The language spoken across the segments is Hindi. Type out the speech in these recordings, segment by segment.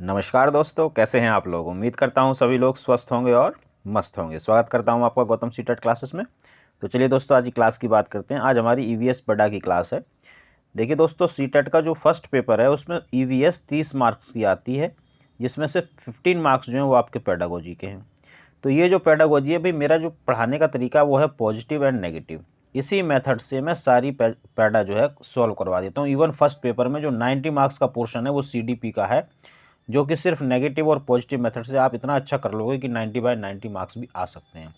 नमस्कार दोस्तों, कैसे हैं आप लोग। उम्मीद करता हूं सभी लोग स्वस्थ होंगे और मस्त होंगे। स्वागत करता हूं आपका गौतम सीटेट क्लासेस में। तो चलिए दोस्तों, आज की क्लास की बात करते हैं। आज हमारी ईवीएस बड़ा की क्लास है। देखिए दोस्तों, सीटेट का जो फर्स्ट पेपर है उसमें ईवीएस 30 मार्क्स की आती है, जिसमें से 15 मार्क्स जो हैं वो आपके पेडागोजी के हैं। तो ये जो पेडागोजी है भाई, मेरा जो पढ़ाने का तरीका वो है पॉजिटिव एंड नेगेटिव। इसी मेथड से मैं सारी पैडा जो है सॉल्व करवा देता हूँ। इवन फर्स्ट पेपर में जो 90 मार्क्स का पोर्शन है वो सीडीपी का है, जो कि सिर्फ नेगेटिव और पॉजिटिव मेथड से आप इतना अच्छा कर लोगे कि 90/90 मार्क्स भी आ सकते हैं।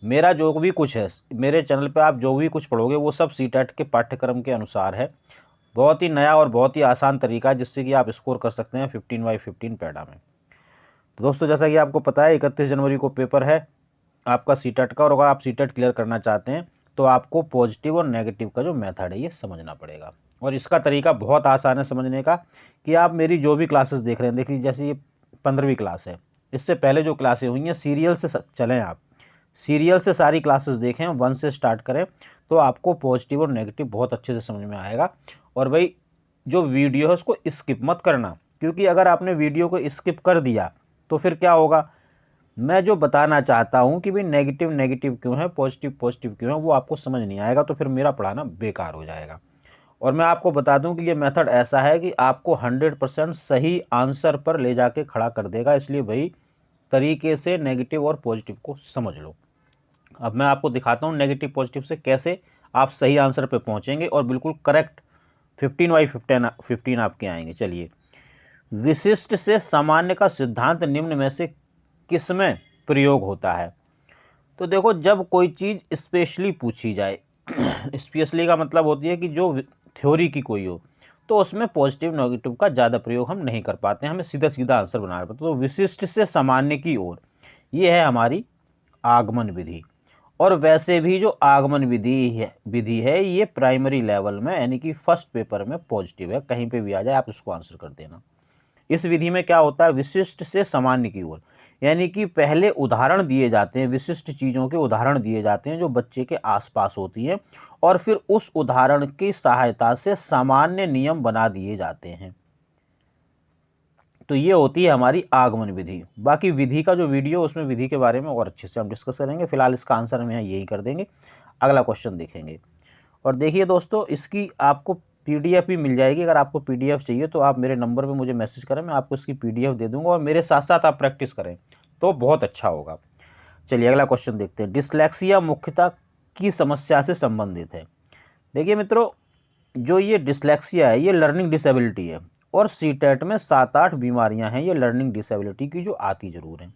मेरा जो भी कुछ है, मेरे चैनल पे आप जो भी कुछ पढ़ोगे वो सब सीटेट के पाठ्यक्रम के अनुसार है। बहुत ही नया और बहुत ही आसान तरीका है जिससे कि आप स्कोर कर सकते हैं 15/15 पैडा में। तो दोस्तों, जैसा कि आपको पता है 31 जनवरी को पेपर है आपका सीटेट का, और अगर आप सीटेट क्लियर करना चाहते हैं तो आपको पॉजिटिव और नेगेटिव का जो मेथड है ये समझना पड़ेगा। और इसका तरीका बहुत आसान है समझने का, कि आप मेरी जो भी क्लासेस देख रहे हैं, देख लीजिए जैसे ये 15वीं क्लास है, इससे पहले जो क्लासें हुई हैं सीरियल से चलें, आप सीरियल से सारी क्लासेस देखें, 1 से स्टार्ट करें, तो आपको पॉजिटिव और नेगेटिव बहुत अच्छे से समझ में आएगा। और भाई, जो वीडियो है उसको स्किप मत करना, क्योंकि अगर आपने वीडियो को स्किप कर दिया तो फिर क्या होगा, मैं जो बताना चाहता हूँ कि भाई नेगेटिव नेगेटिव क्यों है, पॉजिटिव पॉजिटिव क्यों है, वो आपको समझ नहीं आएगा, तो फिर मेरा पढ़ाना बेकार हो जाएगा। और मैं आपको बता दूं कि ये मेथड ऐसा है कि आपको 100% सही आंसर पर ले जाके खड़ा कर देगा। इसलिए भाई, तरीके से नेगेटिव और पॉजिटिव को समझ लो। अब मैं आपको दिखाता हूँ नेगेटिव पॉजिटिव से कैसे आप सही आंसर पे पहुँचेंगे और बिल्कुल करेक्ट 15/15 आपके आएंगे। चलिए, विशिष्ट से सामान्य का सिद्धांत निम्न में से किसमें प्रयोग होता है। तो देखो, जब कोई चीज़ स्पेशली पूछी जाए स्पेशली का मतलब होती है कि जो थ्योरी की कोई हो, तो उसमें पॉजिटिव नेगेटिव का ज़्यादा प्रयोग हम नहीं कर पाते हैं, हमें सीधा सीधा आंसर बनाना पड़ता है। तो विशिष्ट से सामान्य की ओर, ये है हमारी आगमन विधि। और वैसे भी जो आगमन विधि है ये प्राइमरी लेवल में, यानी कि फर्स्ट पेपर में पॉजिटिव है, कहीं पे भी आ जाए आप इसको आंसर कर देना। इस विधि में क्या होता है, विशिष्ट से सामान्य की ओर, यानी कि पहले उदाहरण दिए जाते हैं, विशिष्ट चीज़ों के उदाहरण दिए जाते हैं जो बच्चे के आसपास होती हैं, और फिर उस उदाहरण की सहायता से सामान्य नियम बना दिए जाते हैं। तो ये होती है हमारी आगमन विधि। बाकी विधि का जो वीडियो, उसमें विधि के बारे में और अच्छे से हम डिस्कस करेंगे। फिलहाल इसका आंसर हम यहाँ यही कर देंगे, अगला क्वेश्चन देखेंगे। और देखिए दोस्तों, इसकी आपको पीडीएफ भी मिल जाएगी। अगर आपको पीडीएफ चाहिए तो आप मेरे नंबर पे मुझे मैसेज करें, मैं आपको इसकी पीडीएफ दे दूंगा, और मेरे साथ साथ आप प्रैक्टिस करें तो बहुत अच्छा होगा। चलिए अगला क्वेश्चन देखते हैं। डिसलेक्सिया मुख्यतः की समस्या से संबंधित है। देखिए मित्रों, जो ये डिसलेक्सिया है ये लर्निंग डिसेबिलिटी है, और सीटेट में 7-8 बीमारियां हैं ये लर्निंग डिसेबिलिटी की जो आती ज़रूर हैं,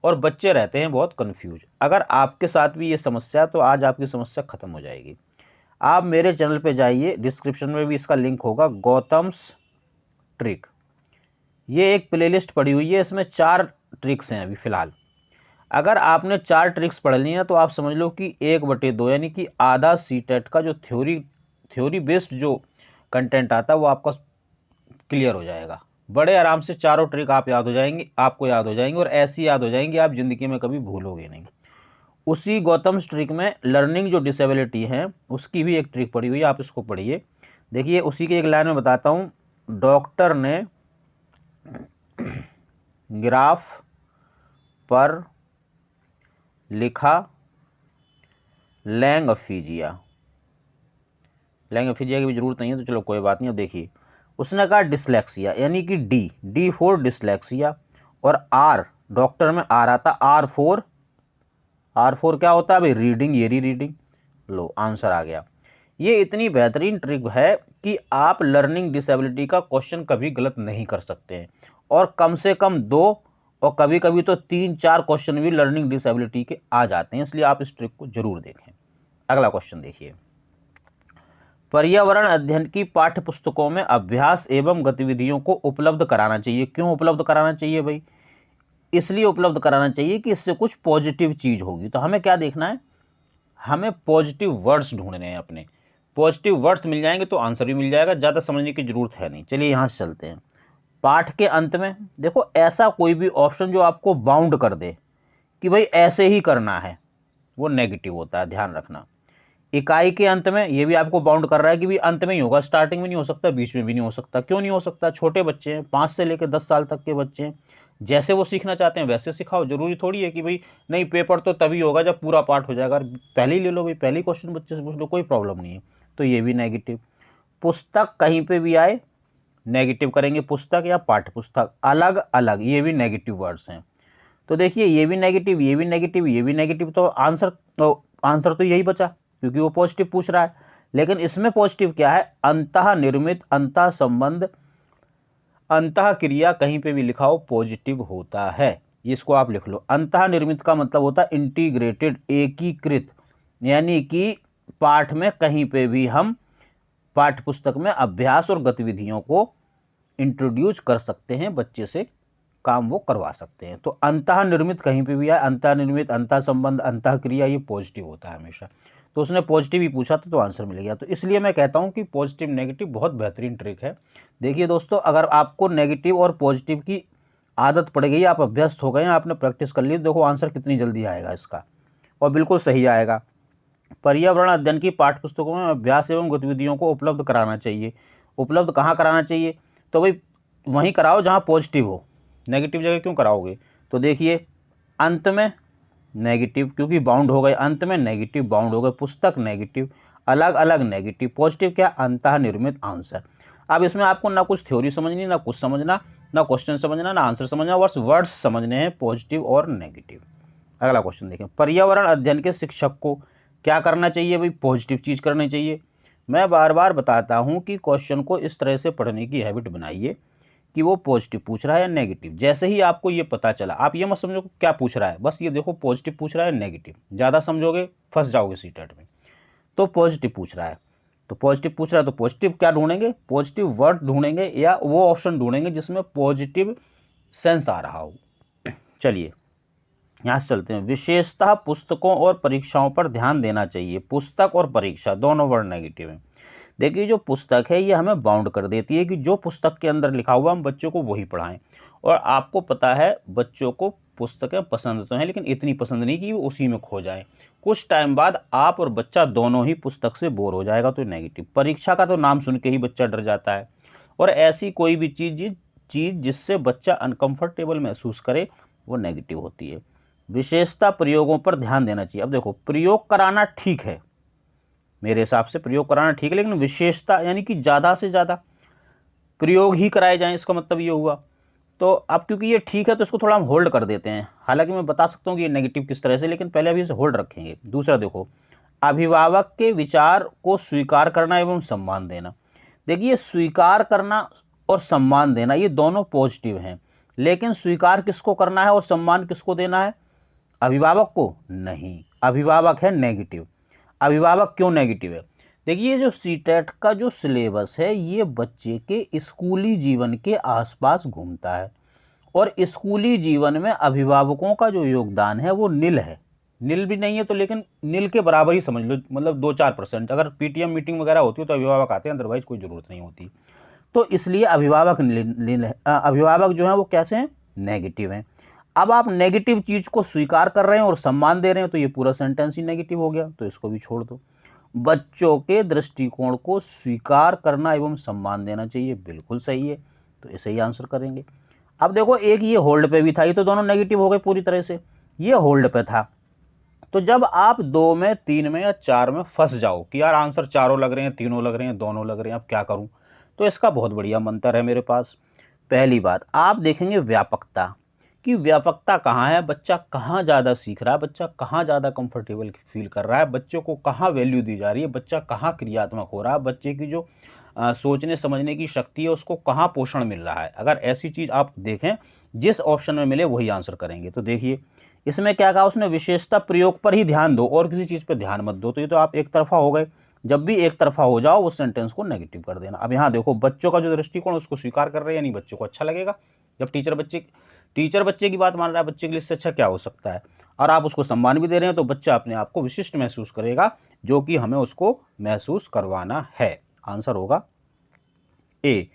और बच्चे रहते हैं बहुत कन्फ्यूज। अगर आपके साथ भी ये समस्या है तो आज आपकी समस्या ख़त्म हो जाएगी। आप मेरे चैनल पे जाइए, डिस्क्रिप्शन में भी इसका लिंक होगा, गौतम्स ट्रिक। ये एक प्लेलिस्ट पड़ी हुई है, इसमें 4 ट्रिक्स हैं अभी फ़िलहाल। अगर आपने 4 ट्रिक्स पढ़ ली हैं तो आप समझ लो कि 1/2 यानी कि आधा सीटेट का जो थ्योरी बेस्ड जो कंटेंट आता है वो आपका क्लियर हो जाएगा। बड़े आराम से चारों ट्रिक आप याद हो जाएंगी, आपको याद हो जाएंगी, और ऐसी याद हो जाएंगी आप ज़िंदगी में कभी भूलोगे नहीं। उसी गौतम ट्रिक में लर्निंग जो डिसेबिलिटी है उसकी भी एक ट्रिक पड़ी हुई है, आप इसको पढ़िए। देखिए, उसी के एक लाइन में बताता हूँ। डॉक्टर ने ग्राफ पर लिखा लैंगफीजिया की भी ज़रूरत नहीं है, तो चलो कोई बात नहीं। अब देखिए, उसने कहा डिसलेक्सिया, यानी कि डी फॉर डिसलेक्सिया, और आर, डॉक्टर में आर आता, आर फोर क्या होता है भाई, रीडिंग, ये रीडिंग। लो, आंसर आ गया। ये इतनी बेहतरीन ट्रिक है कि आप लर्निंग डिसेबिलिटी का क्वेश्चन कभी गलत नहीं कर सकते हैं, और कम से कम 2 और कभी कभी तो 3-4 क्वेश्चन भी लर्निंग डिसेबिलिटी के आ जाते हैं। इसलिए आप इस ट्रिक को जरूर देखें। अगला क्वेश्चन देखिए। पर्यावरण अध्ययन की पाठ्य पुस्तकों में अभ्यास एवं गतिविधियों को उपलब्ध कराना चाहिए। क्यों उपलब्ध कराना चाहिए भाई? इसलिए उपलब्ध कराना चाहिए कि इससे कुछ पॉजिटिव चीज़ होगी। तो हमें क्या देखना है, हमें पॉजिटिव वर्ड्स ढूंढने हैं अपने। पॉजिटिव वर्ड्स मिल जाएंगे तो आंसर भी मिल जाएगा, ज़्यादा समझने की ज़रूरत है नहीं। चलिए यहाँ से चलते हैं। पाठ के अंत में देखो, ऐसा कोई भी ऑप्शन जो आपको बाउंड कर दे कि भाई ऐसे ही करना है, वो नेगेटिव होता है, ध्यान रखना। इकाई के अंत में, ये भी आपको बाउंड कर रहा है कि भी अंत में ही होगा, स्टार्टिंग में नहीं हो सकता, बीच में भी नहीं हो सकता। क्यों नहीं हो सकता? छोटे बच्चे हैं, 5 से लेकर 10 साल तक के बच्चे हैं, जैसे वो सीखना चाहते हैं वैसे सिखाओ। जरूरी थोड़ी है कि भाई नहीं पेपर तो तभी होगा जब पूरा पाठ हो जाएगा। पहले ही ले लो भाई, पहले क्वेश्चन बच्चे से पूछ लो, कोई प्रॉब्लम नहीं है। तो ये भी नेगेटिव। पुस्तक कहीं पे भी आए नेगेटिव करेंगे, पुस्तक या पाठ्य पुस्तक अलग अलग, ये भी नेगेटिव वर्ड्स हैं। तो देखिए ये भी नेगेटिव, ये भी नेगेटिव, ये भी नेगेटिव, तो आंसर तो यही बचा, क्योंकि वो पॉजिटिव पूछ रहा है। लेकिन इसमें पॉजिटिव क्या है? अंतः निर्मित, अंतः संबंध, अंतः क्रिया कहीं पे भी लिखा हो पॉजिटिव होता है। इसको आप लिख लो। अंतः निर्मित का मतलब होता है इंटीग्रेटेड, एकीकृत, यानी कि पाठ में कहीं पे भी हम पाठ्य पुस्तक में अभ्यास और गतिविधियों को इंट्रोड्यूस कर सकते हैं, बच्चे से काम वो करवा सकते हैं। तो अंतः निर्मित कहीं पे भी आए, अंतः निर्मित, अंतः संबंध, अंतः क्रिया, ये पॉजिटिव होता है हमेशा। तो उसने पॉजिटिव ही पूछा था तो आंसर मिल गया। तो इसलिए मैं कहता हूं कि पॉजिटिव नेगेटिव बहुत बेहतरीन ट्रिक है। देखिए दोस्तों, अगर आपको नेगेटिव और पॉजिटिव की आदत पड़ गई, आप अभ्यस्त हो गए हैं, आपने प्रैक्टिस कर ली, देखो आंसर कितनी जल्दी आएगा इसका, और बिल्कुल सही आएगा। पर्यावरण अध्ययन की पाठ्यपुस्तकों में अभ्यास एवं गतिविधियों को उपलब्ध कराना चाहिए। उपलब्ध कहाँ कराना चाहिए? तो भाई वहीं कराओ जहाँ पॉजिटिव हो, नेगेटिव जगह क्यों कराओगे? तो देखिए अंत में नेगेटिव, क्योंकि बाउंड हो गए, अंत में नेगेटिव बाउंड हो गए, पुस्तक नेगेटिव, अलग अलग नेगेटिव, पॉजिटिव क्या? अंतः निर्मित आंसर। अब इसमें आपको ना कुछ थ्योरी समझनी, ना कुछ समझना, ना क्वेश्चन समझना, ना आंसर समझना, बस वर्ड्स समझने हैं, पॉजिटिव और नेगेटिव। अगला क्वेश्चन देखें। पर्यावरण अध्ययन के शिक्षक को क्या करना चाहिए? भाई पॉजिटिव चीज़ करनी चाहिए। मैं बार बार बताता हूँ कि क्वेश्चन को इस तरह से पढ़ने की हैबिट बनाइए कि वो पॉजिटिव पूछ रहा है या नेगेटिव। जैसे ही आपको ये पता चला, आप ये मत समझो क्या पूछ रहा है, बस ये देखो पॉजिटिव पूछ रहा है नेगेटिव। ज़्यादा समझोगे फंस जाओगे सीटेट में। तो पॉजिटिव पूछ रहा है, तो पॉजिटिव पूछ रहा है तो पॉजिटिव क्या ढूंढेंगे? पॉजिटिव वर्ड ढूंढेंगे, या वो ऑप्शन ढूंढेंगे जिसमें पॉजिटिव सेंस आ रहा हो। चलिए यहाँ से चलते हैं। विशेषतः पुस्तकों और परीक्षाओं पर ध्यान देना चाहिए। पुस्तक और परीक्षा दोनों वर्ड नेगेटिव हैं। देखिए जो पुस्तक है ये हमें बाउंड कर देती है कि जो पुस्तक के अंदर लिखा हुआ हम बच्चों को वही पढ़ाएं। और आपको पता है बच्चों को पुस्तकें पसंद तो हैं, लेकिन इतनी पसंद नहीं कि वो उसी में खो जाए। कुछ टाइम बाद आप और बच्चा दोनों ही पुस्तक से बोर हो जाएगा, तो नेगेटिव। परीक्षा का तो नाम सुन के ही बच्चा डर जाता है, और ऐसी कोई भी चीज़ जिससे बच्चा अनकंफर्टेबल महसूस करे वो नेगेटिव होती है। विशेषता प्रयोगों पर ध्यान देना चाहिए। अब देखो प्रयोग कराना ठीक है, मेरे हिसाब से प्रयोग कराना ठीक है, लेकिन विशेषता यानी कि ज़्यादा से ज़्यादा प्रयोग ही कराए जाएं, इसका मतलब ये हुआ। तो अब क्योंकि ये ठीक है तो इसको थोड़ा हम होल्ड कर देते हैं। हालांकि मैं बता सकता हूँ कि ये नेगेटिव किस तरह से, लेकिन पहले अभी इसे होल्ड रखेंगे। दूसरा देखो, अभिभावक के विचार को स्वीकार करना एवं सम्मान देना। देखिए स्वीकार करना और सम्मान देना ये दोनों पॉजिटिव हैं, लेकिन स्वीकार किसको करना है और सम्मान किसको देना है? अभिभावक को नहीं, अभिभावक है नेगेटिव। अभिभावक क्यों नेगेटिव है? देखिए जो सीटेट का जो सिलेबस है ये बच्चे के स्कूली जीवन के आसपास घूमता है, और स्कूली जीवन में अभिभावकों का जो योगदान है वो नील है। नील भी नहीं है तो लेकिन नील के बराबर ही समझ लो, मतलब 2-4%। अगर पीटीएम मीटिंग वगैरह होती है तो अभिभावक आते हैं, अदरवाइज कोई ज़रूरत नहीं होती। तो इसलिए अभिभावक नील है। अभिभावक जो है वो कैसे हैं? नेगेटिव हैं। अब आप नेगेटिव चीज़ को स्वीकार कर रहे हैं और सम्मान दे रहे हैं, तो ये पूरा सेंटेंस ही नेगेटिव हो गया, तो इसको भी छोड़ दो। बच्चों के दृष्टिकोण को स्वीकार करना एवं सम्मान देना चाहिए, बिल्कुल सही है, तो इसे ही आंसर करेंगे। अब देखो एक ये होल्ड पे भी था, ये तो दोनों नेगेटिव हो गए पूरी तरह से। ये होल्ड पे था, तो जब आप 2 में 3 में या 4 में फंस जाओ कि यार आंसर चारों लग रहे हैं, तीनों लग रहे हैं, दोनों लग रहे हैं, अब क्या करूं, तो इसका बहुत बढ़िया मंत्र है मेरे पास। पहली बात आप देखेंगे व्यापकता, कि व्यापकता कहाँ है, बच्चा कहाँ ज़्यादा सीख रहा है, बच्चा कहाँ ज़्यादा कंफर्टेबल फील कर रहा है, बच्चों को कहाँ वैल्यू दी जा रही है, बच्चा कहाँ क्रियात्मक हो रहा है, बच्चे की जो सोचने समझने की शक्ति है उसको कहाँ पोषण मिल रहा है। अगर ऐसी चीज़ आप देखें, जिस ऑप्शन में मिले वही आंसर करेंगे। तो देखिए इसमें क्या कहा उसने, विशेषता प्रयोग पर ही ध्यान दो और किसी चीज़ पर ध्यान मत दो। तो ये तो आप एक तरफा हो गए। जब भी एक तरफा हो जाओ उस सेंटेंस को नेगेटिव कर देना। अब यहाँ देखो बच्चों का जो दृष्टिकोण उसको स्वीकार कर रहे हैं, यानी बच्चों को अच्छा लगेगा जब टीचर बच्चे की बात मान रहा है। बच्चे के लिए इससे अच्छा क्या हो सकता है? और आप उसको सम्मान भी दे रहे हैं, तो बच्चा अपने आप को विशिष्ट महसूस करेगा, जो कि हमें उसको महसूस करवाना है। आंसर होगा ए।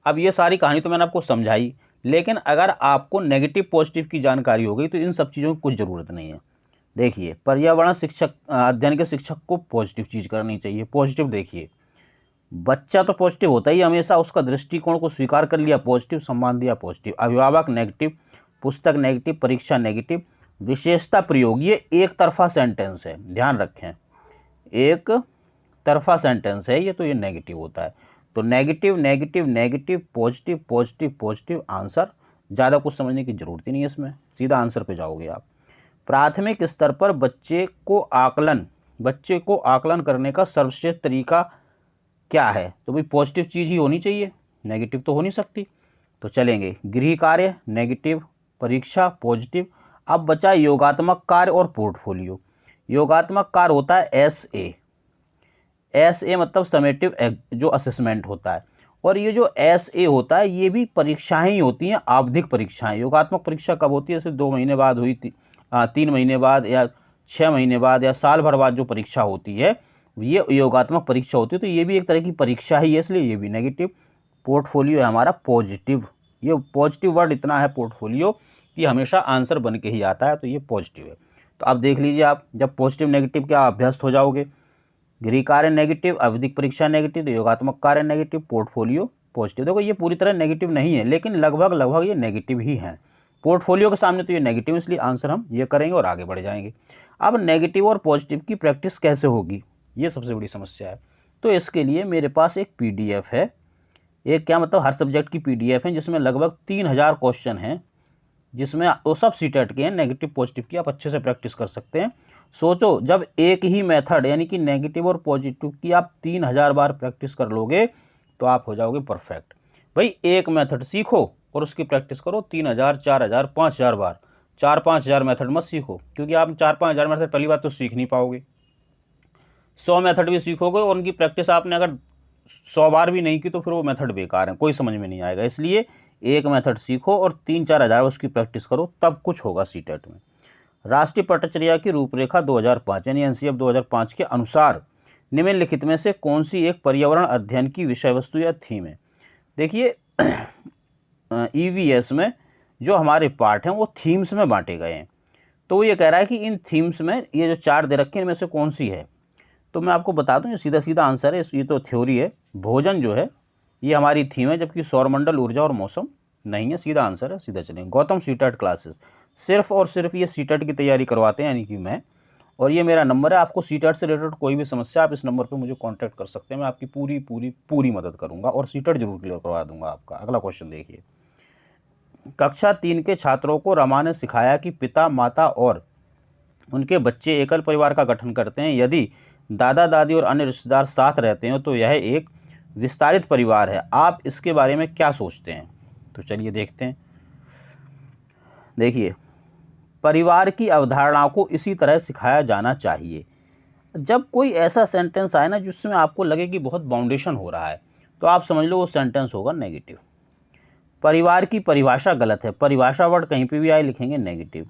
अब ये सारी कहानी तो मैंने आपको समझाई, लेकिन अगर आपको नेगेटिव पॉजिटिव की जानकारी हो गई तो इन सब चीज़ों की कुछ ज़रूरत नहीं है। देखिए, पर्यावरण शिक्षक अध्ययन के शिक्षक को पॉजिटिव चीज़ करनी चाहिए। पॉजिटिव देखिए, बच्चा तो पॉजिटिव होता ही हमेशा, उसका दृष्टिकोण को स्वीकार कर लिया पॉजिटिव, सम्मान दिया पॉजिटिव। अभिभावक नेगेटिव, पुस्तक नेगेटिव, परीक्षा नेगेटिव, विशेषता प्रयोग, ये एक तरफा सेंटेंस है, ध्यान रखें, एक तरफा सेंटेंस है ये, तो ये नेगेटिव होता है। तो negative negative negative positive positive positive answer. ज़्यादा कुछ समझने की जरूरत ही नहीं है इसमें, सीधा आंसर पे जाओगे आप। प्राथमिक स्तर पर बच्चे को आकलन करने का सर्वश्रेष्ठ तरीका क्या है? तो भाई पॉजिटिव चीज़ ही होनी चाहिए, नेगेटिव तो हो नहीं सकती। तो चलेंगे, गृह कार्य नेगेटिव, परीक्षा पॉजिटिव। अब बचा योगात्मक कार्य और पोर्टफोलियो। योगात्मक कार्य होता है एस ए मतलब समेटिव जो असेसमेंट होता है, और ये जो एस ए होता है ये भी परीक्षाएं ही होती हैं, आवधिक परीक्षाएं। योगात्मक परीक्षा कब होती है? जैसे 2 महीने बाद हुई, 3 महीने बाद, या 6 महीने बाद, या साल भर बाद जो परीक्षा होती है ये योगात्मक परीक्षा होती है। तो ये भी एक तरह की परीक्षा ही है, इसलिए ये भी नेगेटिव। पोर्टफोलियो है हमारा पॉजिटिव। ये पॉजिटिव वर्ड इतना है पोर्टफोलियो कि हमेशा आंसर बन के ही आता है, तो ये पॉजिटिव है। तो अब देख लीजिए आप, जब पॉजिटिव नेगेटिव के अभ्यस्त हो जाओगे, गृह कार्य नेगेटिव, आवधिक परीक्षा नेगेटिव, तो योगात्मक कार्य नेगेटिव, पोर्टफोलियो पॉजिटिव। देखो ये पूरी तरह नेगेटिव नहीं है, लेकिन लगभग ये नेगेटिव ही है। पोर्टफोलियो के सामने तो ये नेगेटिव, इसलिए आंसर हम ये करेंगे और आगे बढ़ जाएंगे। अब नेगेटिव और पॉजिटिव की प्रैक्टिस कैसे होगी, ये सबसे बड़ी समस्या है। तो इसके लिए मेरे पास एक PDF है, एक क्या मतलब हर सब्जेक्ट की PDF है, जिसमें लगभग 3000 क्वेश्चन हैं, जिसमें वो सब सीटेट के हैं, नेगेटिव पॉजिटिव की आप अच्छे से प्रैक्टिस कर सकते हैं। सोचो, जब एक ही मेथड यानी कि नेगेटिव और पॉजिटिव की आप 3000 बार प्रैक्टिस कर लोगे तो आप हो जाओगे परफेक्ट। भाई एक मेथड सीखो और उसकी प्रैक्टिस करो 3000, 4000, 5000 बार। 4-5 हज़ार मेथड मत सीखो, क्योंकि आप 4-5 हज़ार मेथड पहली बार तो सीख नहीं पाओगे। 100 मेथड भी सीखोगे और उनकी प्रैक्टिस आपने अगर 100 बार भी नहीं की तो फिर वो मेथड बेकार है, कोई समझ में नहीं आएगा। इसलिए एक मेथड सीखो और 3-4 हज़ार उसकी प्रैक्टिस करो, तब कुछ होगा सीटेट में। राष्ट्रीय पटचर्या की रूपरेखा 2005 यानी NCF 2005 के अनुसार निम्नलिखित में से कौन सी एक पर्यावरण अध्ययन की विषय वस्तु या थीम है? देखिए EVS में जो हमारे पार्ट हैं वो थीम्स में बांटे गए हैं। तो वो ये कह रहा है कि इन थीम्स में ये जो 4 दे रखे हैं इनमें से कौन सी है? तो मैं आपको बता दूं, ये सीधा सीधा आंसर है, ये तो थ्योरी है। भोजन जो है ये हमारी थीम है, जबकि सौरमंडल, ऊर्जा और मौसम नहीं है। सीधा आंसर है, सीधा चलेंगे। गौतम सीटेट क्लासेस, सिर्फ और सिर्फ ये सीटेट की तैयारी करवाते हैं, यानी कि मैं, और ये मेरा नंबर है। आपको सीटेट से रिलेटेड कोई भी समस्या आप इस नंबर पे मुझे कांटेक्ट कर सकते हैं, मैं आपकी पूरी पूरी पूरी मदद करूंगा और सीटेट जरूर क्लियर करवा दूंगा आपका। अगला क्वेश्चन देखिए, कक्षा 3 के छात्रों को रमा ने सिखाया कि पिता, माता और उनके बच्चे एकल परिवार का गठन करते हैं। यदि दादा दादी और अन्य रिश्तेदार साथ रहते हैं तो यह एक विस्तारित परिवार है। आप इसके बारे में क्या सोचते हैं? तो चलिए देखते हैं। देखिए, परिवार की अवधारणा को इसी तरह सिखाया जाना चाहिए। जब कोई ऐसा सेंटेंस आए ना जिसमें आपको लगे कि बहुत बाउंडेशन हो रहा है, तो आप समझ लो वो सेंटेंस होगा नेगेटिव। परिवार की परिभाषा गलत है, परिभाषा वर्ड कहीं पे भी आए लिखेंगे नेगेटिव।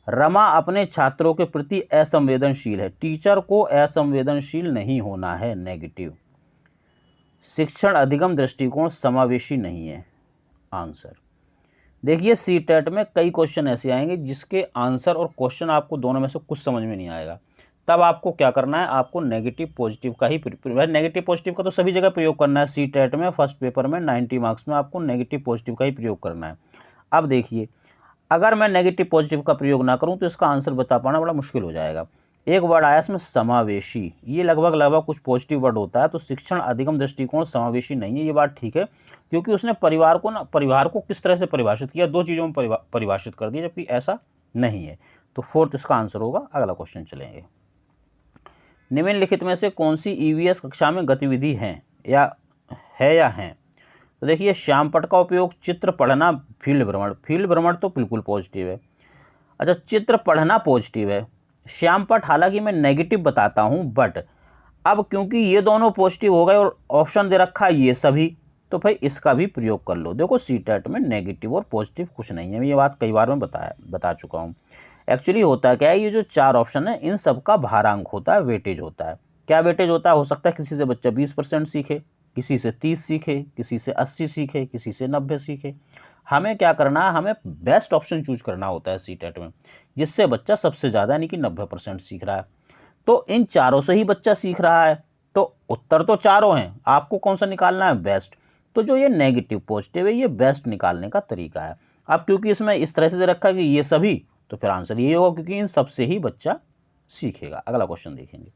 रमा अपने छात्रों के प्रति असंवेदनशील है, टीचर को असंवेदनशील नहीं होना है, नेगेटिव। शिक्षण अधिगम दृष्टिकोण समावेशी नहीं है, आंसर। देखिए सीटेट में कई क्वेश्चन ऐसे आएंगे जिसके आंसर और क्वेश्चन आपको दोनों में से कुछ समझ में नहीं आएगा। तब आपको क्या करना है, आपको नेगेटिव पॉजिटिव का ही नेगेटिव पॉजिटिव का तो सभी जगह प्रयोग करना है। सीटेट में फर्स्ट पेपर में 90 मार्क्स में आपको नेगेटिव पॉजिटिव का ही प्रयोग करना है। अब देखिए, अगर मैं नेगेटिव पॉजिटिव का प्रयोग ना करूं तो इसका आंसर बता पाना बड़ा मुश्किल हो जाएगा। एक वर्ड आया इसमें समावेशी, ये लगभग कुछ पॉजिटिव वर्ड होता है। तो शिक्षण अधिगम दृष्टिकोण समावेशी नहीं है, ये बात ठीक है, क्योंकि उसने परिवार को किस तरह से परिभाषित किया, 2 चीज़ों में परिभाषित कर दिया, जबकि ऐसा नहीं है। तो 4th इसका आंसर होगा। अगला क्वेश्चन चलेंगे, निम्नलिखित में से कौन सी EVS कक्षा में गतिविधि है या हैं? तो देखिए, श्यामपट्ट का उपयोग, चित्र पढ़ना, फील्ड भ्रमण तो बिल्कुल पॉजिटिव है। अच्छा, चित्र पढ़ना पॉजिटिव है। श्यामपट्ट हालांकि मैं नेगेटिव बताता हूं, बट अब क्योंकि ये दोनों पॉजिटिव हो गए और ऑप्शन दे रखा है ये सभी, तो भाई इसका भी प्रयोग कर लो। देखो सीटेट में नेगेटिव और पॉजिटिव कुछ नहीं है, ये बात कई बार मैं बता चुका हूँ। एक्चुअली होता क्या है, ये जो 4 ऑप्शन है इन सब का भारांक होता है, वेटेज होता है। क्या वेटेज होता है? हो सकता है किसी से बच्चा 20% सीखे, किसी से 30 सीखे, किसी से 80 सीखे, किसी से 90 सीखे। हमें क्या करना है, हमें बेस्ट ऑप्शन चूज करना होता है सीटेट में, जिससे बच्चा सबसे ज़्यादा यानी कि 90% सीख रहा है। तो इन चारों से ही बच्चा सीख रहा है, तो उत्तर तो चारों हैं, आपको कौन सा निकालना है, बेस्ट। तो जो ये नेगेटिव पॉजिटिव है ये बेस्ट निकालने का तरीका है। अब क्योंकि इसमें इस तरह से दे रखा है कि ये सभी, तो फिर आंसर ये होगा क्योंकि इन सबसे ही बच्चा सीखेगा। अगला क्वेश्चन देखेंगे।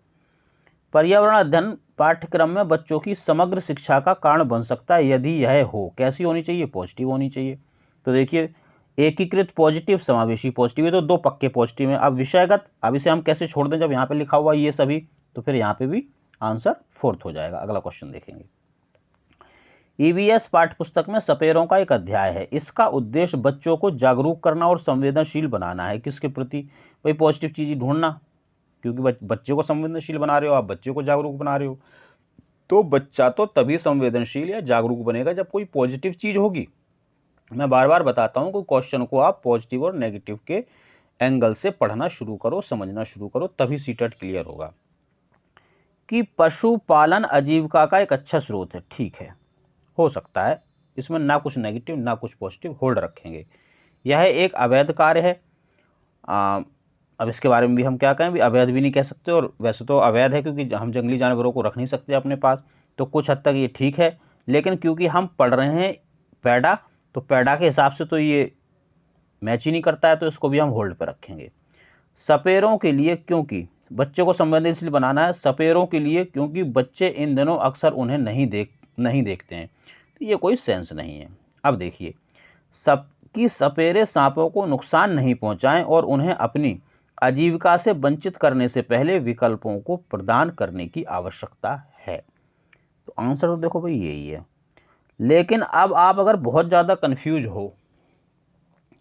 पर्यावरण अध्ययन पाठ्यक्रम में बच्चों की समग्र शिक्षा का कारण बन सकता है यदि यह हो, कैसी होनी चाहिए, पॉजिटिव होनी चाहिए। तो देखिए, एकीकृत पॉजिटिव, समावेशी पॉजिटिव, ये तो दो पक्के पॉजिटिव हैं। अब विषयगत, अब इसे हम कैसे छोड़ दें, जब यहाँ पे लिखा हुआ ये सभी, तो फिर यहाँ पे भी आंसर फोर्थ हो जाएगा। अगला क्वेश्चन देखेंगे। ईवीएस पाठ्यपुस्तक में सपेरों का एक अध्याय है, इसका उद्देश्य बच्चों को जागरूक करना और संवेदनशील बनाना है। किसके प्रति, भाई पॉजिटिव चीज़ ढूंढना, क्योंकि बच्चे को संवेदनशील बना रहे हो आप, बच्चे को जागरूक बना रहे हो, तो बच्चा तो तभी संवेदनशील या जागरूक बनेगा जब कोई पॉजिटिव चीज़ होगी। मैं बार बार बताता हूँ कि क्वेश्चन को आप पॉजिटिव और नेगेटिव के एंगल से पढ़ना शुरू करो, समझना शुरू करो, तभी सीटेट क्लियर होगा। कि पशुपालन आजीविका का एक अच्छा स्रोत है, ठीक है, हो सकता है, इसमें ना कुछ नेगेटिव ना कुछ पॉजिटिव होल्ड रखेंगे। यह एक अवैध कार्य है। अब इसके बारे में भी हम क्या कहें, भी अवैध भी नहीं कह सकते, और वैसे तो अवैध है क्योंकि हम जंगली जानवरों को रख नहीं सकते अपने पास, तो कुछ हद तक ये ठीक है। लेकिन क्योंकि हम पढ़ रहे हैं पैडा, तो पैडा के हिसाब से तो ये मैच ही नहीं करता है, तो इसको भी हम होल्ड पर रखेंगे। सपेरों के लिए, क्योंकि बच्चे को संवेदनशील बनाना है, सपेरों के लिए क्योंकि बच्चे इन दिनों अक्सर उन्हें नहीं देखते हैं, तो ये कोई सेंस नहीं है। अब देखिए, सपेरे सांपों को नुकसान नहीं पहुंचाएं और उन्हें अपनी आजीविका से वंचित करने से पहले विकल्पों को प्रदान करने की आवश्यकता है। तो आंसर तो देखो भाई यही है। लेकिन अब आप अगर बहुत ज़्यादा कंफ्यूज हो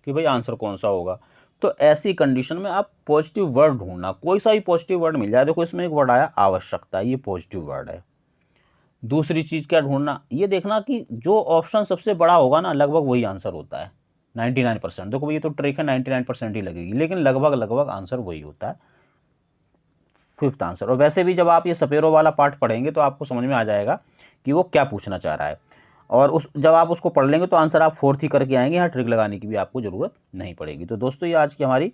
कि भाई आंसर कौन सा होगा, तो ऐसी कंडीशन में आप पॉजिटिव वर्ड ढूंढना, कोई सा भी पॉजिटिव वर्ड मिल जाए। देखो इसमें एक वर्ड आया आवश्यकता, ये पॉजिटिव वर्ड है। दूसरी चीज़ क्या ढूंढना, ये देखना कि जो ऑप्शन सबसे बड़ा होगा ना, लगभग वही आंसर होता है 99%। देखो भाई ये तो ट्रिक है, 99% ही लगेगी, लेकिन लगभग आंसर वही होता है, फिफ्थ आंसर। और वैसे भी जब आप ये सपेरों वाला पार्ट पढ़ेंगे तो आपको समझ में आ जाएगा कि वो क्या पूछना चाह रहा है, और जब आप उसको पढ़ लेंगे तो आंसर आप फोर्थ ही करके आएंगे, यहाँ ट्रिक लगाने की भी आपको ज़रूरत नहीं पड़ेगी। तो दोस्तों ये आज की हमारी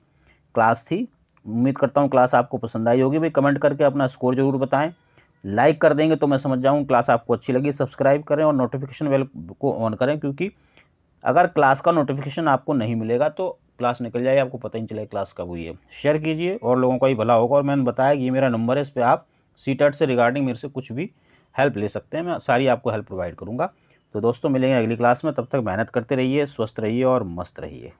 क्लास थी। उम्मीद करता हूँ क्लास आपको पसंद आई होगी। भाई कमेंट करके अपना स्कोर जरूर बताएं, लाइक कर देंगे तो मैं समझ जाऊँ क्लास आपको अच्छी लगी। सब्सक्राइब करें और नोटिफिकेशन बेल को ऑन करें, क्योंकि अगर क्लास का नोटिफिकेशन आपको नहीं मिलेगा तो क्लास निकल जाए, आपको पता ही नहीं चलेगा क्लास कब हुई है। शेयर कीजिए और लोगों का ही भला होगा। और मैंने बताया कि ये मेरा नंबर है, इस पर आप सीटेट से रिगार्डिंग मेरे से कुछ भी हेल्प ले सकते हैं, मैं सारी आपको हेल्प प्रोवाइड करूँगा। तो दोस्तों मिलेंगे अगली क्लास में, तब तक मेहनत करते रहिए, स्वस्थ रहिए और मस्त रहिए।